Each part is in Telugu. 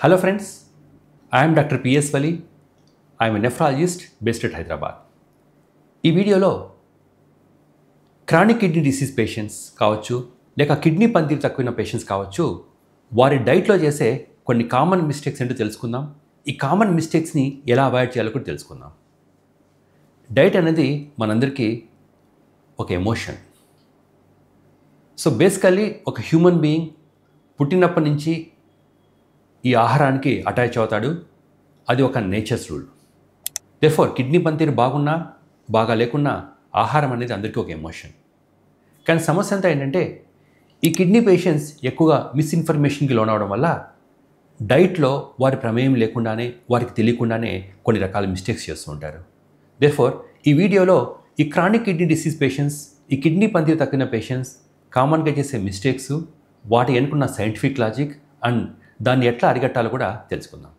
Hello friends, I am Dr. P.S. Vali. I am a nephrologist based at Hyderabad. ఈ వీడియోలో క్రానిక్ కిడ్నీ డిసీజ్ పేషెంట్స్ కావచ్చు, లేక కిడ్నీ పనితీరు తక్కువైన పేషెంట్స్ కావచ్చు, వారి డైట్లో చేసే కొన్ని కామన్ మిస్టేక్స్ ఏంటో తెలుసుకుందాం. ఈ కామన్ మిస్టేక్స్ని ఎలా అవాయిడ్ చేయాలో కూడా తెలుసుకుందాం. డైట్ అనేది మనందరికీ ఒక ఎమోషన్. సో బేసికల్లీ ఒక హ్యూమన్ బీయింగ్ పుట్టినప్పటి నుంచి ఈ ఆహారానికి అటాచ్ అవుతాడు. అది ఒక నేచర్స్ రూల్. దేర్ఫోర్ కిడ్నీ పనితీరు బాగున్నా బాగా లేకున్నా ఆహారం అనేది అందరికీ ఒక ఎమోషన్. కానీ సమస్య అంతా ఏంటంటే ఈ కిడ్నీ పేషెంట్స్ ఎక్కువగా మిస్ఇన్ఫర్మేషన్కి లోనవడం వల్ల డైట్లో వారి ప్రమేయం లేకుండానే, వారికి తెలియకుండానే కొన్ని రకాల మిస్టేక్స్ చేస్తూ ఉంటారు. దేర్ఫోర్ ఈ వీడియోలో ఈ క్రానిక్ కిడ్నీ డిసీజ్ పేషెంట్స్, ఈ కిడ్నీ పనితీరు తగ్గిన పేషెంట్స్ కామన్గా చేసే మిస్టేక్స్, వాటి వెనుకున్న సైంటిఫిక్ లాజిక్ అండ్ దాన్ని ఎట్లా అరికట్టాలో కూడా తెలుసుకుందాం.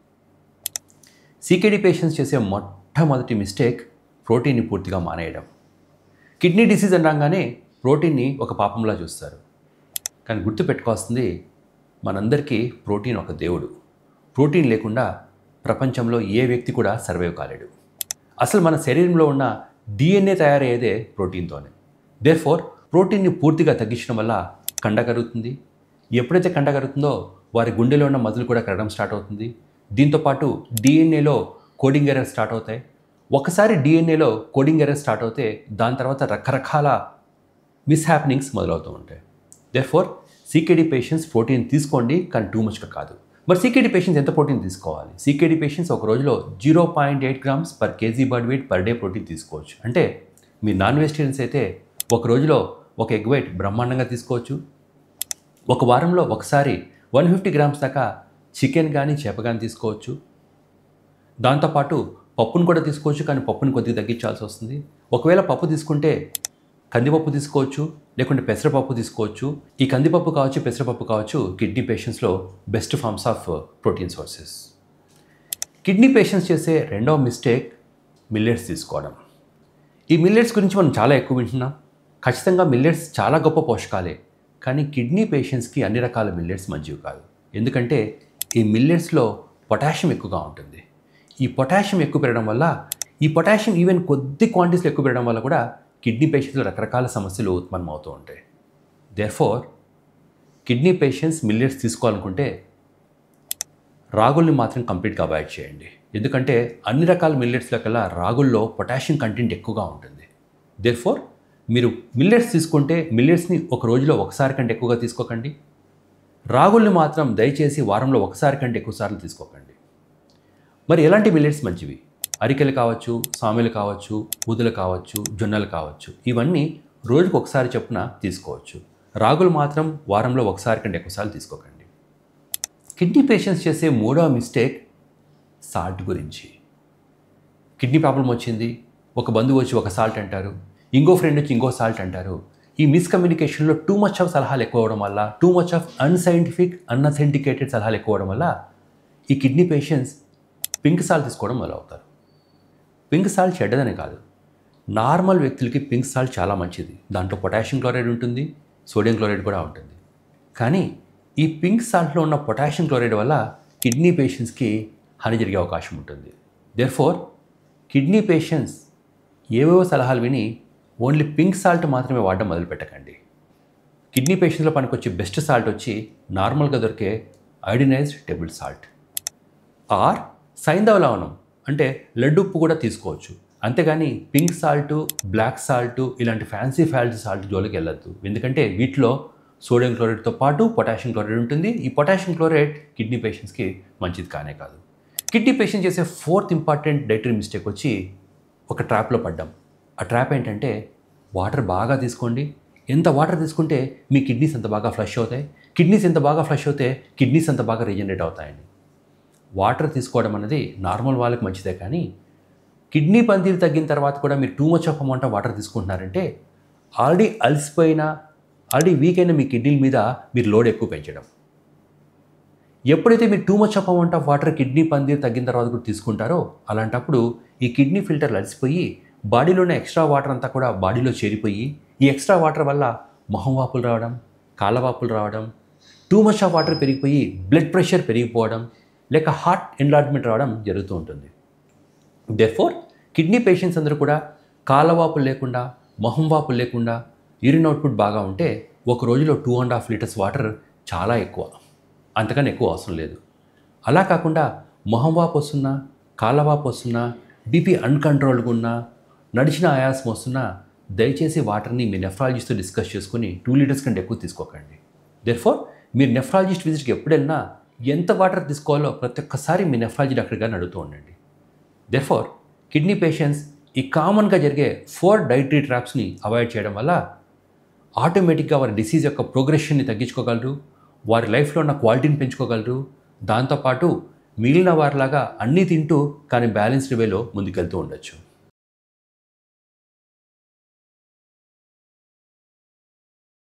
సికేడి పేషెంట్స్ చేసే మొట్టమొదటి మిస్టేక్ ప్రోటీన్ని పూర్తిగా మానేయడం. కిడ్నీ డిసీజ్ అనగానే ప్రోటీన్ని ఒక పాపంలా చూస్తారు. కానీ గుర్తుపెట్టుకోవాల్సింది, మనందరికీ ప్రోటీన్ ఒక దేవుడు. ప్రోటీన్ లేకుండా ప్రపంచంలో ఏ వ్యక్తి కూడా సర్వైవ్ కాలేడు. అసలు మన శరీరంలో ఉన్న DNA తయారయ్యేదే ప్రోటీన్తోనే. దేర్ఫోర్ ప్రోటీన్ని పూర్తిగా తగ్గించడం వల్ల కండ కరుగుతుంది. ఎప్పుడైతే కండ కరుగుతుందో వారి గుండెలో ఉన్న మదులు కూడా కరగడం స్టార్ట్ అవుతుంది. దీంతోపాటు DNAలో కోడింగ్ ఎర్రర్స్ స్టార్ట్ అవుతాయి. ఒకసారి DNAలో కోడింగ్ ఎర్రర్స్ స్టార్ట్ అవుతే దాని తర్వాత రకరకాల మిస్హ్యాపెనింగ్స్ మొదలవుతూ ఉంటాయి. దేర్ఫోర్ సికేడి పేషెంట్స్ ప్రోటీన్ తీసుకోండి, కానీ టూ మచ్గా కాదు. మరి సికేడి పేషెంట్స్ ఎంత ప్రోటీన్ తీసుకోవాలి? సికేడి పేషెంట్స్ ఒక రోజులో 0.8 grams per kg body weight per day protein తీసుకోవచ్చు. అంటే మీరు నాన్ వెజిటేరియన్స్ అయితే ఒక రోజులో ఒక ఎగ్ వైట్ బ్రహ్మాండంగా తీసుకోవచ్చు. ఒక వారంలో ఒకసారి 150 grams దాకా చికెన్ కానీ చేప కానీ తీసుకోవచ్చు. దాంతోపాటు పప్పును కూడా తీసుకోవచ్చు, కానీ పప్పుని కొద్దిగా తగ్గించాల్సి వస్తుంది. ఒకవేళ పప్పు తీసుకుంటే కందిపప్పు తీసుకోవచ్చు, లేకుంటే పెసరపప్పు తీసుకోవచ్చు. ఈ కందిపప్పు కావచ్చు, పెసరపప్పు కావచ్చు కిడ్నీ పేషెంట్స్లో best forms of protein sources. Kidney patients చేసే రెండవ మిస్టేక్ మిల్లెట్స్ తీసుకోవడం. ఈ మిల్లెట్స్ గురించి మనం చాలా ఎక్కువ వింటున్నాం. ఖచ్చితంగా మిల్లెట్స్ చాలా గొప్ప పోషకాలే, కానీ కిడ్నీ పేషెంట్స్కి అన్ని రకాల మిల్లెట్స్ మంచివి కాదు. ఎందుకంటే ఈ మిల్లెట్స్లో పొటాషియం ఎక్కువగా ఉంటుంది. ఈ పొటాషియం ఎక్కువ పెరగడం వల్ల, ఈ పొటాషియం ఈవెన్ కొద్ది క్వాంటిటీస్లో ఎక్కువ పెరగడం వల్ల కూడా కిడ్నీ పేషెంట్స్లో రకరకాల సమస్యలు ఉత్పన్నం అవుతూ ఉంటాయి. దేర్ఫోర్ కిడ్నీ పేషెంట్స్ మిల్లెట్స్ తీసుకోవాలనుకుంటే రాగుల్ని మాత్రం కంప్లీట్గా అవాయిడ్ చేయండి. ఎందుకంటే అన్ని రకాల మిల్లెట్స్లో కల్లా రాగుల్లో పొటాషియం కంటెంట్ ఎక్కువగా ఉంటుంది. దేర్ఫోర్ మీరు మిల్లెట్స్ తీసుకుంటే మిల్లెట్స్ని ఒక రోజులో ఒకసారి కంటే ఎక్కువగా తీసుకోకండి. రాగుల్ని మాత్రం దయచేసి వారంలో ఒకసారి కంటే ఎక్కువ సార్లు తీసుకోకండి. మరి ఎలాంటి మిల్లెట్స్ మంచివి? అరికెలు కావచ్చు, సామెలు కావచ్చు, ఊదలు కావచ్చు, జొన్నలు కావచ్చు. ఇవన్నీ రోజుకు ఒకసారి చొప్పున తీసుకోవచ్చు. రాగులు మాత్రం వారంలో ఒకసారి కంటే ఎక్కువసార్లు తీసుకోకండి. కిడ్నీ పేషెంట్స్ చేసే మూడవ మిస్టేక్ సాల్ట్ గురించి. కిడ్నీ ప్రాబ్లం వచ్చింది, ఒక బంధువు వచ్చి ఒక సాల్ట్ అంటారు, ఇంకో ఫ్రెండ్ వచ్చి ఇంకో సాల్ట్ అంటారు. ఈ మిస్కమ్యూనికేషన్లో టూ మచ్ ఆఫ్ సలహాలు ఎక్కువ అవడం వల్ల, టూ మచ్ ఆఫ్ అన్సైంటిఫిక్ అన్అథెంటికేటెడ్ సలహాలు ఎక్కువ అవడం వల్ల ఈ కిడ్నీ పేషెంట్స్ పింక్ సాల్ట్ తీసుకోవడం మొదలవుతారు. పింక్ సాల్ట్ చెడ్డదని కాదు, నార్మల్ వ్యక్తులకి పింక్ సాల్ట్ చాలా మంచిది. దాంట్లో పొటాషియం క్లోరైడ్ ఉంటుంది, సోడియం క్లోరైడ్ కూడా ఉంటుంది. కానీ ఈ పింక్ సాల్ట్లో ఉన్న పొటాషియం క్లోరైడ్ వల్ల కిడ్నీ పేషెంట్స్కి హాని జరిగే అవకాశం ఉంటుంది. దేర్ఫోర్ కిడ్నీ పేషెంట్స్ ఏవేవో సలహాలు విని ఓన్లీ పింక్ సాల్ట్ మాత్రమే వాడడం మొదలుపెట్టకండి. కిడ్నీ పేషెంట్స్లో పనికొచ్చే బెస్ట్ సాల్ట్ వచ్చి నార్మల్గా దొరికే అయోడినైజ్డ్ టేబుల్ సాల్ట్ ఆర్ సైంధవ లవణం, అంటే లడ్డు ఉప్పు కూడా తీసుకోవచ్చు. అంతేగాని పింక్ సాల్ట్, బ్లాక్ సాల్ట్ ఇలాంటి ఫ్యాన్సీ సాల్ట్ జోలికి వెళ్ళొద్దు. ఎందుకంటే వీటిలో సోడియం క్లోరైడ్తో పాటు పొటాషియం క్లోరైడ్ ఉంటుంది. ఈ పొటాషియం క్లోరైడ్ కిడ్నీ పేషెంట్స్కి మంచిది కానే కాదు. కిడ్నీ పేషెంట్ చేసే ఫోర్త్ ఇంపార్టెంట్ డైటరీ మిస్టేక్ వచ్చి ఒక ట్రాప్లో పడ్డాం. ఆ ట్రాప్ ఏంటంటే వాటర్ బాగా తీసుకోండి. ఎంత వాటర్ తీసుకుంటే మీ కిడ్నీస్ అంత బాగా ఫ్లష్ అవుతాయి, కిడ్నీస్ ఎంత బాగా ఫ్లష్ అవుతాయి, కిడ్నీస్ అంత బాగా రీజనరేట్ అవుతాయని. వాటర్ తీసుకోవడం అనేది నార్మల్ వాళ్ళకి మంచిదే, కానీ కిడ్నీ పనితీరు తగ్గిన తర్వాత కూడా మీరు too much of amount of water తీసుకుంటున్నారంటే ఆల్రెడీ అలసిపోయిన, ఆల్రెడీ వీక్ అయిన మీ కిడ్నీల మీద మీరు లోడ్ ఎక్కువ పెంచడం. ఎప్పుడైతే మీరు too much of amount of water kidney పనితీరు తగ్గిన తర్వాత కూడా తీసుకుంటారో అలాంటప్పుడు ఈ కిడ్నీ ఫిల్టర్లు అలసిపోయి బాడీలో ఉన్న ఎక్స్ట్రా వాటర్ అంతా కూడా బాడీలో చేరిపోయి ఈ ఎక్స్ట్రా వాటర్ వల్ల మొహం వాపులు రావడం, కాళ్ళ వాపులు రావడం, టూ మచ్ ఆఫ్ వాటర్ పెరిగిపోయి బ్లడ్ ప్రెషర్ పెరిగిపోవడం, లేక హార్ట్ ఎన్లార్జ్మెంట్ రావడం జరుగుతూ ఉంటుంది. దెర్ఫోర్ కిడ్నీ పేషెంట్స్ అందరూ కూడా కాలవాపులు లేకుండా, మొహం వాపులు లేకుండా, యూరిన్ అవుట్పుట్ బాగా ఉంటే ఒక రోజులో 2.5 లీటర్స్ వాటర్ చాలా ఎక్కువ, అంతకన్నా ఎక్కువ అవసరం లేదు. అలా కాకుండా మొహం వాపు వస్తున్నా, కాలవాపు వస్తున్నా, బీపీ అన్కంట్రోల్గా ఉన్నా, నడిచిన ఆయాసం వస్తున్నా దయచేసి వాటర్ని మీ నెఫ్రాలజిస్ట్తో డిస్కస్ చేసుకుని 2 లీటర్స్ కంటే ఎక్కువ తీసుకోకండి. దెర్ఫోర్ మీరు నెఫ్రాలజిస్ట్ విజిట్కి ఎప్పుడు వెళ్ళినా ఎంత వాటర్ తీసుకోవాలో ప్రతి ఒక్కసారి మీ నెఫ్రాలజీ డాక్టర్ గారిని అడుగుతూ ఉండండి. దెర్ఫోర్ కిడ్నీ పేషెంట్స్ ఈ కామన్గా జరిగే 4 డైటరీ ట్రాప్స్ని అవాయిడ్ చేయడం వల్ల ఆటోమేటిక్గా వారి డిసీజ్ యొక్క ప్రోగ్రెషన్ని తగ్గించుకోగలరు, వారి లైఫ్లో ఉన్న క్వాలిటీని పెంచుకోగలరు. దాంతోపాటు మిగిలిన వారిలాగా అన్నీ తింటూ కానీ బ్యాలెన్స్డ్ వేలో ముందుకెళ్తూ ఉండొచ్చు.